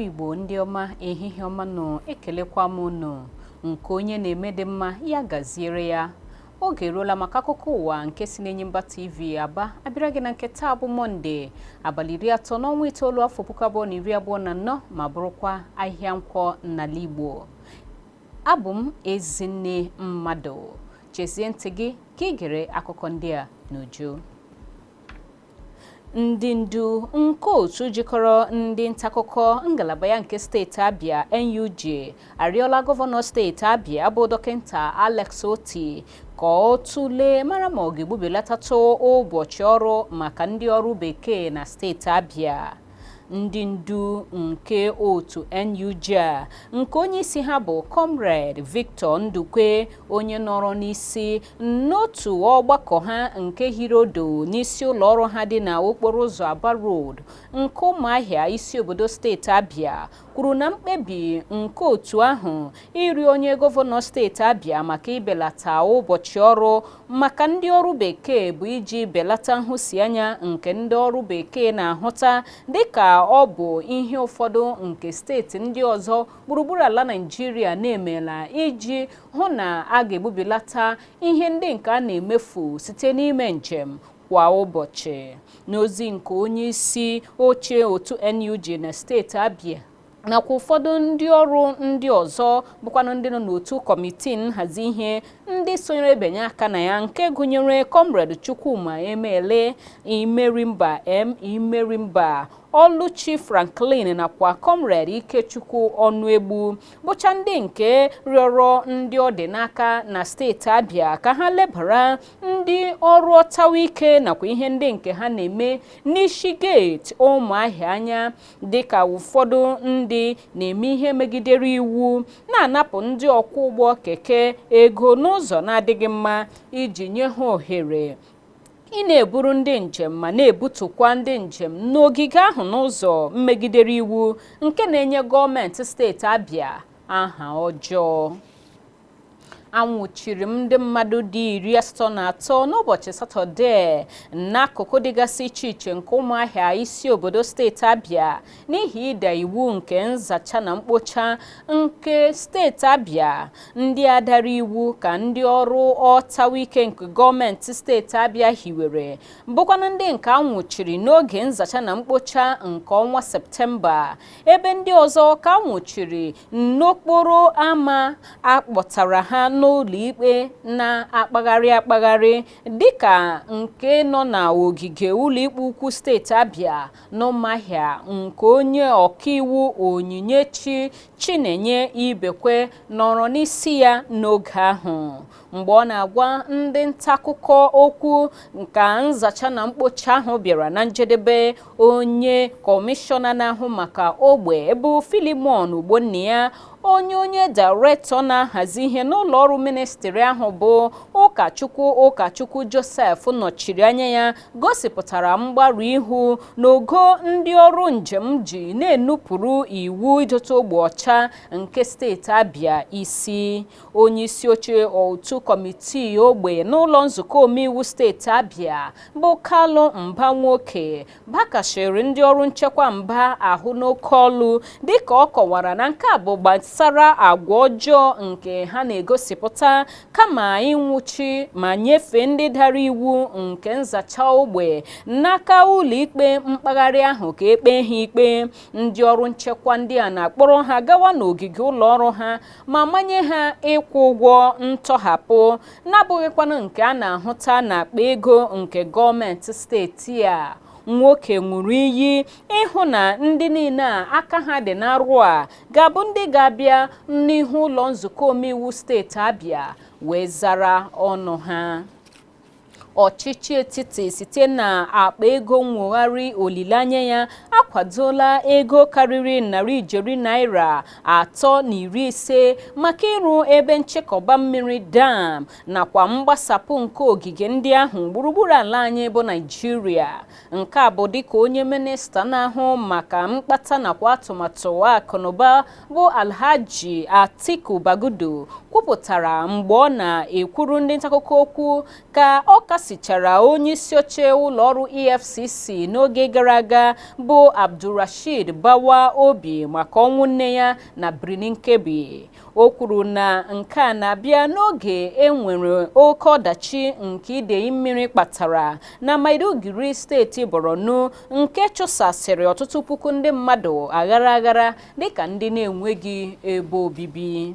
Igbo ndị ọma ehihie ọma nọ ekelekwa m unu nke onye na-eme dị mma ya gaziere ya. Oge eruola maka akụkọ ụwa nke si n'Enyimba TV Aba abịara gị na nke taa bụ Mọnde abalị 30 n'ọnwa itoolu afọ 2024 ma bụrụkwa ahịa nkwọ n'ala Igbo. Abụ m Ezinne Mmadụ. Chezie ntị gị ka ị gere akụkọ ndị a n'uju. Ndị ndu nke otu jikọrọ ndị ntaakụkọ ngalaba ya nke steeti Abia NUJ arịọla gọvanọ steeti Abia bụ Dọkịta Alex Oti ka ọ tụlee mara ma ọ ga-egbubelatatụ ụbọchị ọrụ maka ndị ọrụ bekee na steeti Abia. Ndị ndu nke otu NUJ nke onye isi ha bụ Comrade Victor Ndukwe onye nọrọ n'isi n'otu ọgbakọ ha nke hirodo n'isi ụlọ ọrụ ha dị na okporo ụzọ Aba Road nke Ụmụahịa isi obodo steeti Abia kwuru na mkpebi nke otu ahụ iri onye gọvanọ steeti Abia maka ibelata ụbọchị ọrụ maka ndị ọrụ bekee bụ iji belata nhụsianya nke ndị ọrụ bekee na-ahụta dịka ọ bụ ihe ụfọdụ nke steeti ndị ọzọ gburugburu ala Naịjirịa na-emela iji hụ na a ga-egbubelata ihe ndị nke a na-emefu site n'ime njem kwa ụbọchị. N'ozi nke onye isi oche otu NUJ na steeti Abia nakwa ụfọdụ ndị ọrụ ndị ọzọ bụkwanụ ndị nọ n'otu kọmitii nhazi ihe ndị sonyere ebinye aka na ya nke gụnyere Comrade Chukwuma Emele Imerimba Imerimba Oluchi Franklin nakwa Comrade Ikechukwu Ọnụegbu bụcha ndị nke rịọrọ ndị ọ dị n'aka na steeti Abia ka ha lebara ndị ọrụ ọtawa ike nakwa ihe ndị nke ha na-eme n'isi geeti Ụmụahịa anya dịka ụfọdụ ndị na-eme ihe megidere iwu na-anapụ ndị ọkwọ ụgbọ keke ego n'ụzọ na-adịghị mma iji nye ha ohere ị na-eburu ndị njem ma na-ebutukwa ndị njem n'ogige ahụ n'ụzọ mmegidere iwu nke na-enye gọọmenti steeti Abia aha ọjọọ. Anwụchiri ndị mmadụ dị 83 n'ụbọchị Satọde n'akụkụ dịgasị iche iche nke Ụmụahịa isi obodo steeti Abia n'ihi ịda iwu nke nzacha na mkpocha nke steeti Abia. Ndị a dara iwu ka ndị ọrụ ọtawa ike nke gọọmenti steeti Abia hiwere bụkwanụ ndị nke anwụchiri n'oge nzacha na mkpocha nke ọnwa Septemba, ebe ndị ọzọ ka anwụchiri n'okporo ámá akpọtara ha n'ụlọ ikpe na-akpagharị dịka nke nọ na ogige ụlọikpe ukwu steeti Abia n'Ụmụahịa nke onye ọkaiwu Onyinyechi Chinenye Ibekwe nọrọ n'isi ya n'oge ahụ mgbe ọ na-agwa ndị ntaakụkọ okwu ka nzacha na mkpocha ahụ bịara na njedebe. Onye kọmishọna na-ahụ maka ogbe bụ Philemon Ugbonnia onye dairektọ na-ahazi ihe n'ụlọ ọrụ ministri ahụ bụ ụkọchukwu Joseph nọchiri anya ya gosipụtara mgbarụ ihu n'ogo ndị ọrụ njem ji na-enupụrụ iwu idote ogbe ọcha nke steeti Abia isi. Onye isi oche otu kọmitii ogbe n'ụlọ nzukọ omeiwu steeti Abia bụ Kalu Mbanwoke bakashiri ndị ọrụ nchekwa mba ahụ n'oke ọlụ dịka ọ kọwara na nke a bụ gbasara agwa ọjọọ nke ha na-egosipụta kama ịnwụchi ma nyefee ndị dara iwu nke nzacha ogbe n'aka ụlọikpe mpaghara ahụ ka ekpee ha ikpe. Ndị ọrụ nchekwa ndị a na-akpọrọ ha gawa n'ogige ụlọ ọrụ ha ma manye ha ịkwụ ụgwọ ntọhapụ na-abụghịkwanụ nke a na-ahụta n'akpa ego nke gọọmenti steeti a. Nwoke ṅụrụ iyi ịhụ na ndị niile a aka ha dị n'arụ a ga-abụ ndị ga-abịa n'ihu ụlọ nzukọ omeiwu steeti Abia wee zara ọnụ ha. Ọchịchị etiti site na akpa ego nwogharị olileanya ya akwadola ego karịrị $350 maka ịrụ ebe nchekọba mmiri dam nakwa mgbasapụ nke ogige ndị ahụ gburugburu ala anyị bụ Naịjirịa. Nke a bụ dịka onye minista na-ahụ maka mkpata nakwa atụmatụ akụnụba bụ Alhaji Atiku Bagudu kwupụtara mgbe ọ na-ekwuru ndị ntaakụkọ okwu ka ọ kpọsichara onye isi oche ụlọ ọrụ EFCC n'oge gara aga bụ Abdulrasheed Bawa obi maka ọnwụ nne ya na Birnin Kebbi. O kwuru na nke a na-abịa n'oge enwere oke ọdachi nke idei mmiri kpatara na Maiduguri steeti Borno, nke chụsasịrị ọtụtụ puku ndị mmadụ aghara aghara dịka ndị na-enweghị ebe obibi.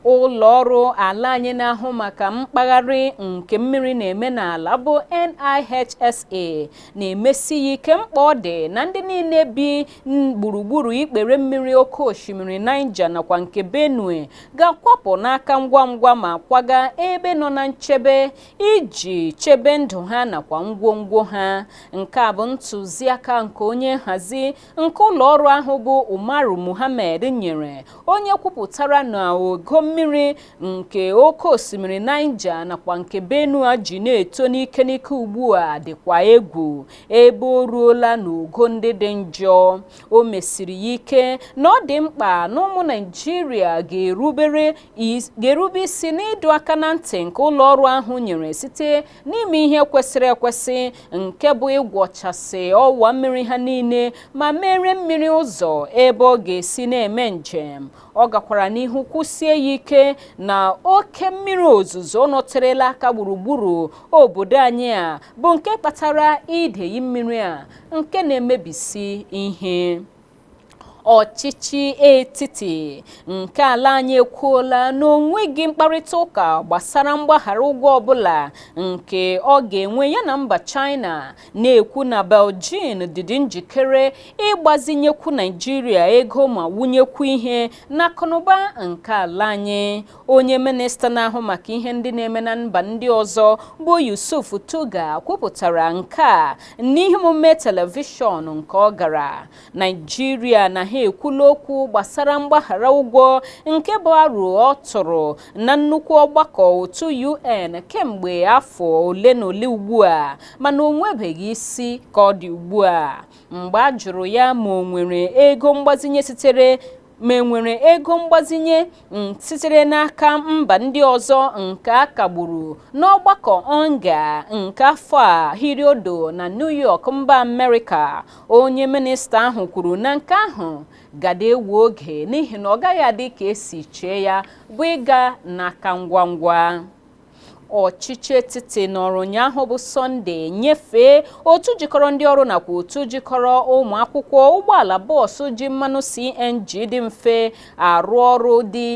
Ụlọ ọrụ ala anyị na-ahụ maka mkpagharị nke mmiri na-eme n'ala bụ NIHSA na-emesi ya ike mkpa ọ dị na ndị niile bi gburugburu ikpere mmiri oke osimiri Niger nakwa nke Benue ga-akwapụ n'aka ngwa ngwa ma kwaga ebe nọ na nchebe iji chebe ndụ ha nakwa ngwongwo ha. Nke a bụ ntụziaka nke onye nhazi nke ụlọ ọrụ ahụ bụ Umaru Muhammad nyere, onye kwupụtara na ogo mmiri nke oke osimiri Niger nakwa nke Benue ji na-eto n'ike ugbu a dịkwa egwu ebe o ruola n'ogo ndị dị njọ. O mesiri ya ike na ọ dị mkpa na ụmụ Naịjirịa ga-erube isi n'ịdọ aka na ntị nke ụlọ ọrụ ahụ nyere site n'ime ihe kwesịrị ekwesị, nke bụ ịgwọchasị ọwa mmiri ha niile ma mere mmiri ụzọ ebe ọ ga-esi na-eme njem. Ọ gakwara n'ihu kwụsie ya ike na oke mmiri ozuzo nọterela aka gburugburu obodo anyị a bụ nke kpatara idei mmiri a nke na-emebisi ihe. Ọchịchị etiti nke ala anyị ekwuola na onweghị mkparịta ụka gbasara mgbaghara ụgwọ ọbụla nke ọ ga-enwe ya na mba China, na-ekwu na Beijing dịdị njikere ịgbazinyekwu Naịjirịa ego ma wụnyekwu ihe n'akụnụba nke ala anyị. Onye minista na-ahụ maka ihe ndị na-eme na mba ndị ọzọ bụ Yusuf Tuga kwupụtara nke a n'ihe omume telivishọn nke ọ gara. Naịjirịa na ha ekwula okwu gbasara mgbaghara ụgwọ nke bụ aro ọ tụrụ na nnukwu ọgbakọ otu UN kemgbe afọ ole na ole ugbu a, mana o nwebeghị isi ka ọ dị ugbu a. Mgbe a jụrụ ya ma o nwere ego mgbazinye sitere n'aka mba ndị ọzọ nke a kagburu n'ọgbakọ ONGA nke afọ a hiri odo na New York, mba Amerịka, onye minista ahụ kwuru na nke ahụ gada ewu oge n'ihi na ọ gaghị adị ka esi chee ya bụ ịga n'aka ngwa ngwa. Ọchịchị etiti nọrọ ụnyaahụ bụ Sọnde nyefee otu jikọrọ ndị ọrụ nakwa otu jikọrọ ụmụ akwụkwọ ụgbọala bọọsụ ji mmanụ CNG dị mfe arụ ọrụ dị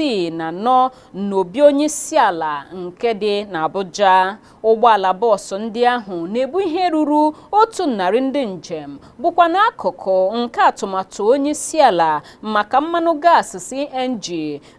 64 n'obi onye isi ala nke dị n'Abuja. Ụgbọala bọọsụ ndị ahụ na-ebu ihe ruru 100 ndị njem, bụkwa n'akụkụ nke atụmatụ onye isi ala maka mmanụ gaasị CNG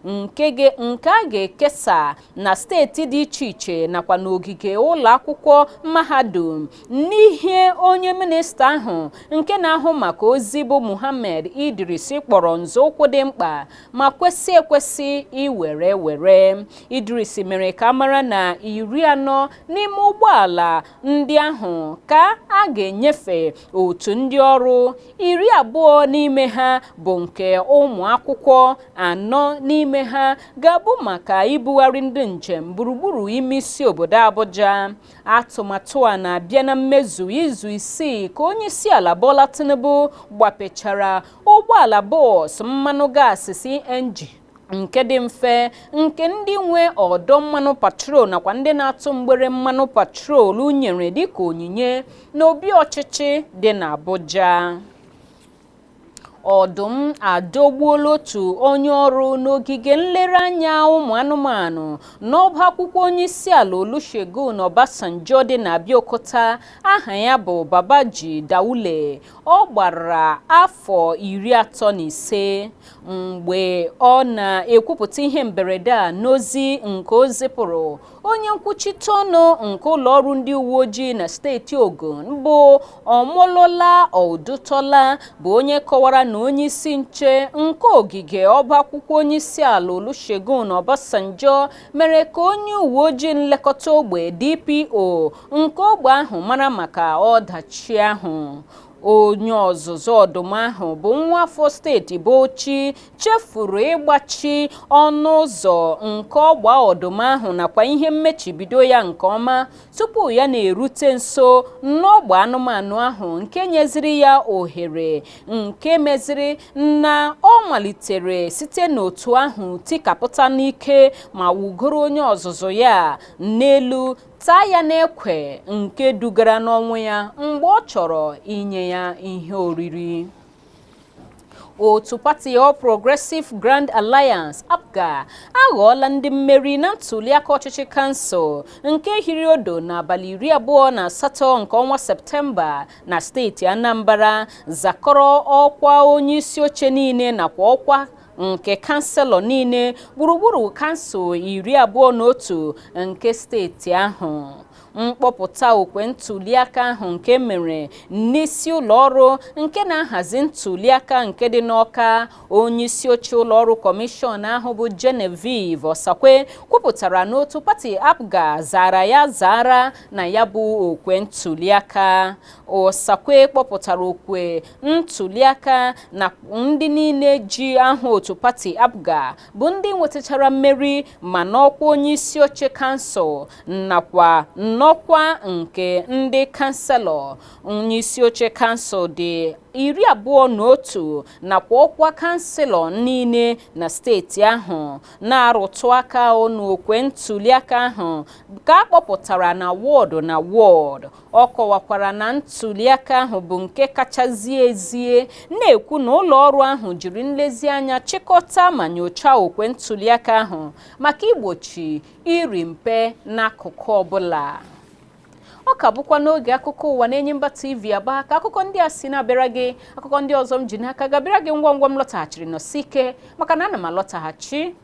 nke a ga-ekesa na steeti dị iche iche nakwa n'ogige ụlọ akwụkwọ mahadum. N'ihe onye minista ahụ nke na-ahụ maka ozi bụ Muhammad Idris kpọrọ nzọụkwụ dị mkpa ma kwesị ekwesị iwere. Idris mere ka mara na 40 n'ime ụgbọala ndị ahụ ka a ga-enyefe otu ndị ọrụ. 20 n'ime ha bụ nke ụmụ akwụkwọ, 4 n'ime ha ga-abụ maka ibugharị ndị njem gburugburu ime isi obodo Abuja. Atụmatụ a na-abịa na mmezu izu 6 ka onye isi ala Bola Tinubu gbapechara ụgbọala bọọsụ mmanụ gaasị CNG nke dị mfe, nke ndị nwe ọdọ mmanụ patrol nakwa ndị na-atụ mgbere mmanụ patrol nyere dịka onyinye n'obi ọchịchị dị n'Abuja. Ọdụm adọgbuola otu onye ọrụ n'ogige nlereanya ụmụ anụmanụ n'ọba akwụkwọ onye isi ala Olusegun Obasanjo dị n'Abeokuta. Aha ya bụ Babaji Daule. Ọ gbara afọ 35 mgbe ọ na-ekwupụta ihe mberede a n'ozi nke o zipụrụ. Onye nkwuchite ọnụ nke ụlọ ọrụ ndị uwe ojii na steeti Ogun bụ Omolola Odutola bụ onye kọwara na onye isi nche nke ogige ọba akwụkwọ onye isi ala Olusegun Obasanjo mere ka onye uwe ojii nlekọta ogbe DPO nke ogbe ahụ mara maka ọdachi ahụ. onye ọzụzụ ọdụm ahụ bụ nwa afọ steeti Bauchi chefuru ịgbachi ọnụ ụzọ nke ọgba ọdụm ahụ nakwa ihe mmechibido ya nke ọma tupu ya na-erute nso n'ọgba anụmanụ ahụ, nke nyeziri ya ohere nke meziri na ọ malitere site n'otu ahụ tikapụta n'ike ma wugoro onye ọzụzụ ya n'elu, taa ya n'ekwe, nke dugara n'ọnwụ ya mgbe ọ chọrọ inye ya ihe oriri. Otu pati All Progressive Grand Alliance APGA aghọọla ndị mmeri na ntuliaka ọchịchị kansụl nke hiri odo n'abalị 28 nke ọnwa Septemba na steeti Anambra, zakọrọ ọkwa onye isi oche niile nakwa ọkwa nke kanselọ niile gburugburu kansụl 21 nke steeti ahụ. Mkpọpụta okwe ntuliaka ahụ nke mere n'isi ụlọọrụ nke na-ahazi ntuliaka nke dị n'Awka, onye isi oche ụlọọrụ kọmishọn ahụ bụ Genevieve Osakwe kwupụtara n'otu pati APGA zara na ya bụ okwe ntuliaka. Osakwe kpọpụtara okwe ntuliaka na ndị niile ji aha otu pati APGA bụ ndị nwetachara mmeri ma n'ọkwa onye isi oche kansụl nakwa n'ọkwa nke ndị kanselọ. Onye isi oche kansụl dị 21 nakwa ọkwa kanselọ niile na steeti ahụ na-arụtụ aka n'okwe ntuliaka ahụ ka a kpọpụtara na wọdụ na wọdụ. Ọ kọwakwara na ntuliaka ahụ bụ nke kacha zie ezie, na-ekwu na ụlọọrụ ahụ jiri nlezianya chịkọta ma nyochaa okwe ntuliaka ahụ maka igbochi iri mpe n'akụkụ ọbụla. Ọ ka bụkwa n'oge akụkọ ụwa n'Enyimba TV Aba ka akụkọ ndị a si na-abịara gị. Akụkọ ndị ọzọ m ji n'aka ga-abịara gị ngwa ngwa m lọtaghachiri nọsi ike, maka na ana m alọtaghachi.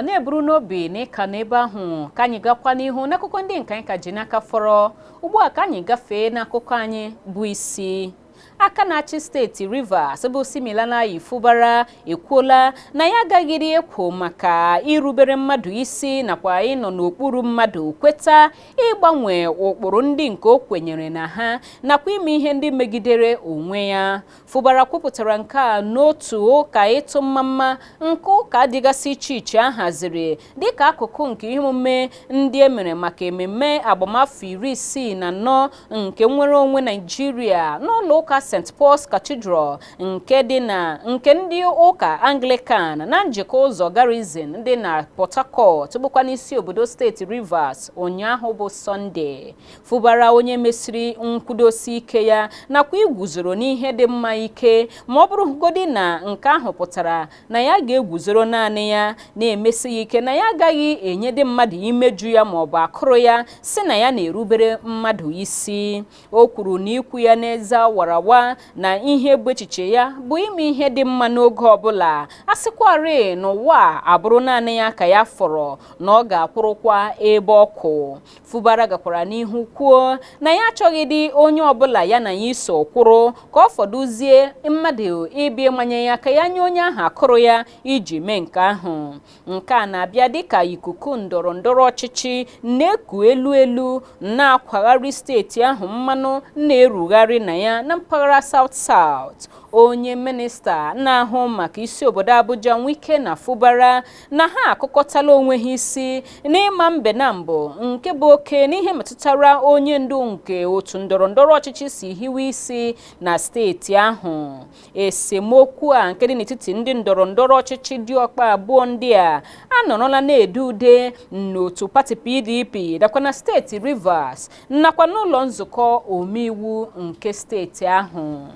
Na-eburu n'obi na ịka n'ebe ahụ ka anyị gakwa n'ihu n'akụkọ ndị nke anyị ka ji n'aka fọrọ. Ugbu a ka anyị gafee n'akụkọ anyị bụ isi. Aka na-achị steeti Rivers bụ Siminalayi Fubara ekwuola na ya agaghịrị ekwo maka irubere mmadụ isi nakwa ịnọ n'okpuru mmadụ kweta ịgbanwe ụkpụrụ ndị nke o kwenyere na ha nakwa ime ihe ndị megidere onwe ya. Fubara kwupụtara nke a n'otu ụka ịtụ mmamma nke ụka dịgasị iche iche a haziri dịka akụkụ nke ihe omume ndị emere maka ememme agbamafọ 64 nke nnwere onwe Naịjirịa n'ụlọ ụka St. Paul's Cathedral nke ndị ụka Anglican na njikọ ụzọ Garrison dị na Port Harcourt bụkwa n'isi obodo steeti Rivers ụnyaahụ bụ Sọnde. Fubara, onye mesiri nkwudosi ike ya nakwa iguzoro n'ihe dị mma ike ma ọ bụrụgodi na nke ahụ pụtara na ya ga-eguzoro naanị ya, na-emesi ike na ya agaghị enyede mmadụ imeju ya ma ọ bụ akụrụ ya si na ya na-erubere mmadụ isi. O kwuru na ikwu ya n'eze warawa na ihe bụ echiche ya bụ ime ihe dị mma n'oge ọbụla, a sịkwarị n'ụwa abụrụ naanị ya ka ya fọrọ na ọ ga-akwụrụkwa ebe ọkụ. Fubara gakwara n'ihu kwuo na ya achọghị dị onye ọbụla ya na ya iso kwụrụ ka ọ fọdụzie mmadụ ịbịa manye ya ka ya nye onye ahụ akụrụ ya iji mee nke ahụ. Nke a na-abịa dịka ikuku ndọrọ ndọrọ ọchịchị na-eku elu na-akwagharị steeti ahụ mmanụ na-erugharị na ya na mpaghara South. Onye minista na-ahụ maka isi obodo Abuja Wike na Fubara na ha akụkọtala onwe ha isi n'ịma mbe na mbụ nke bụ oke n'ihe metụtara onye ndu nke otu ndọrọ ndọrọ ọchịchị si hiwe isi na steeti ahụ. Esemokwu a nke dị n'etiti ndị ndọrọ ndọrọ ọchịchị dị ọkpa abụọ ndị a anọrọla na-ede ude n'otu pati PDP nakwa na steeti Rivers nakwa n'ụlọ nzukọ omeiwu nke steeti ahụ.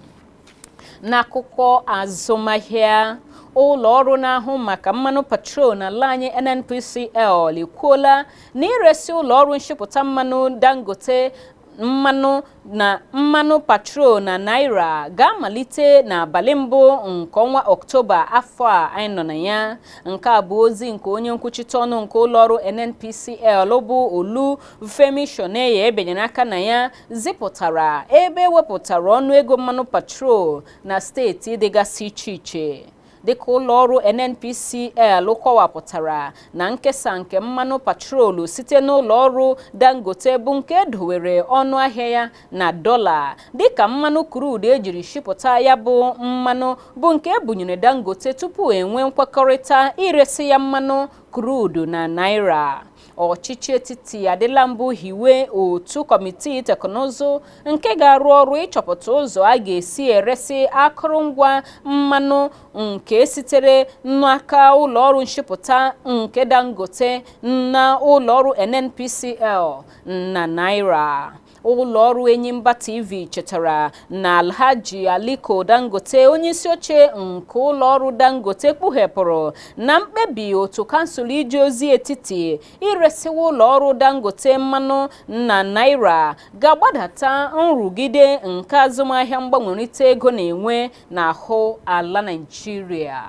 N'akụkọ azụmahịa, ụlọ ọrụ na-ahụ maka mmanụ petrol n'ala anyị NNPCL ekwuola na iresi ụlọ ọrụ nshipụta mmanụ Dangote mmanụ patrol na naira ga-amalite n'abalị mbụ nke ọnwa Ọktoba afọ a anyị nọ na ya. Nke a bụ ozi nke onye nkwuchite ọnụ nke ụlọọrụ NNPCL bụ Olu Femi Shoneye ebenyere aka na ya zipụtara ebe ewepụtara ọnụego mmanụ patrol na steeti dịgasị iche iche. Dịka ụlọọrụ NNPCL kọwapụtara na nkesa nke mmanụ patrolu site n'ụlọọrụ Dangote bụ nke edowere ọnụ ahịa ya na $, dịka mmanụ crude ejiri shipụta ya bụ mmanụ bụ nke ebunyere Dangote tupu enwe nkwekọrịta iresi ya mmanụ crude na naira. Ọchịchị etiti adịla mbụ hiwe otu kọmitii teknụzụ nke ga-arụ ọrụ ịchọpụta ụzọ a ga-esi eresi akụrụngwa mmanụ nke sitere n'aka ụlọọrụ nshipụta nke Dangote na ụlọọrụ NNPCL na naira. Ụlọọrụ Enyimba TV chetara na Alhaji Aliko Dangote, onyeisi oche nke ụlọọrụ Dangote, kpughepụrụ na mkpebi otu kansụl ije ozi etiti iresiwa ụlọọrụ Dangote mmanụ na naira ga-agbadata nrụgide nke azụmahịa mgbanwerịta ego na-enwe n'ahụ ala Naịjirịa.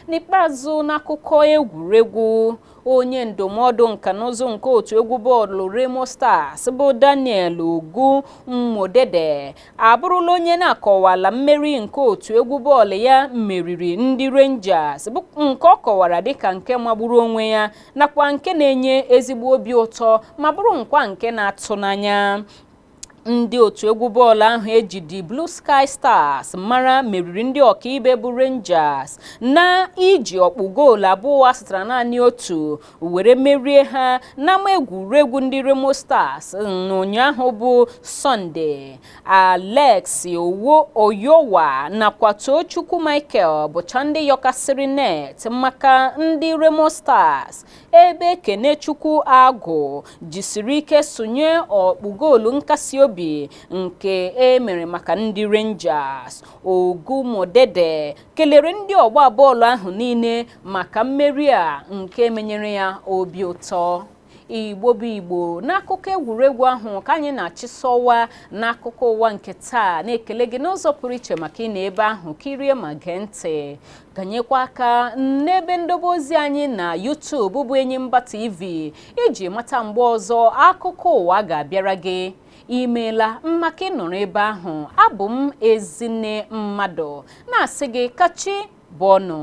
N'ikpeazụ, n'akụkọ egwuregwu, onye ndụmọdụ nkanụzụ nke otu egwu bọọlụ Remo Stars bụ Daniel Ogumodede abụrụla onye na-akọwala mmeri nke otu egwu bọọlụ ya meriri ndị Rangers, bụ nke ọ kọwara dịka nke magburu onwe ya nakwa nke na-enye ezigbo obi ụtọ ma bụrụ nkwa nke na-atụ n'anya. Ndị otu egwu bọọlụ ahụ ejidi Blue Sky Stars mara meriri ndị ọkaibe bụ Rangers na iji ọkpụ goolu abụọ asatara naanị otu were merie ha n'ama egwuregwu ndị Remo Stars n'ụnyaahụ bụ Sọnde. Alex Oyowa nakwa Tochukwu Michael bụcha ndị yọkasịrị net maka ndị Remo Stars, ebe Kenechukwu Agụ jisiri ike sonye ọkpụ goolu nkasi obi nke emere maka ndị Rangers. Ogumodede kelere ndị ọgba bọọlụ ahụ niile maka mmeri a nke menyere ya obi ụtọ. Igbo bụ Igbo, n'akụkọ egwuregwu ahụ ka anyị na-achịsọwa n'akụkọ ụwa nke taa, na-ekele gị n'ụzọ pụrụ iche maka ị na-ebe ahụ kirie ma gee ntị. Ganyekwa aka n'ebe ndobe ozi anyị na YouTube bụ Enyimba TV iji mata mgbe ọzọ akụkọ ụwa ga-abịara gị. Imeela maka ịnọrọ ebe ahụ. Abụ m Ezinne Mmadụ na-asị gị kachi bụ ọnụ.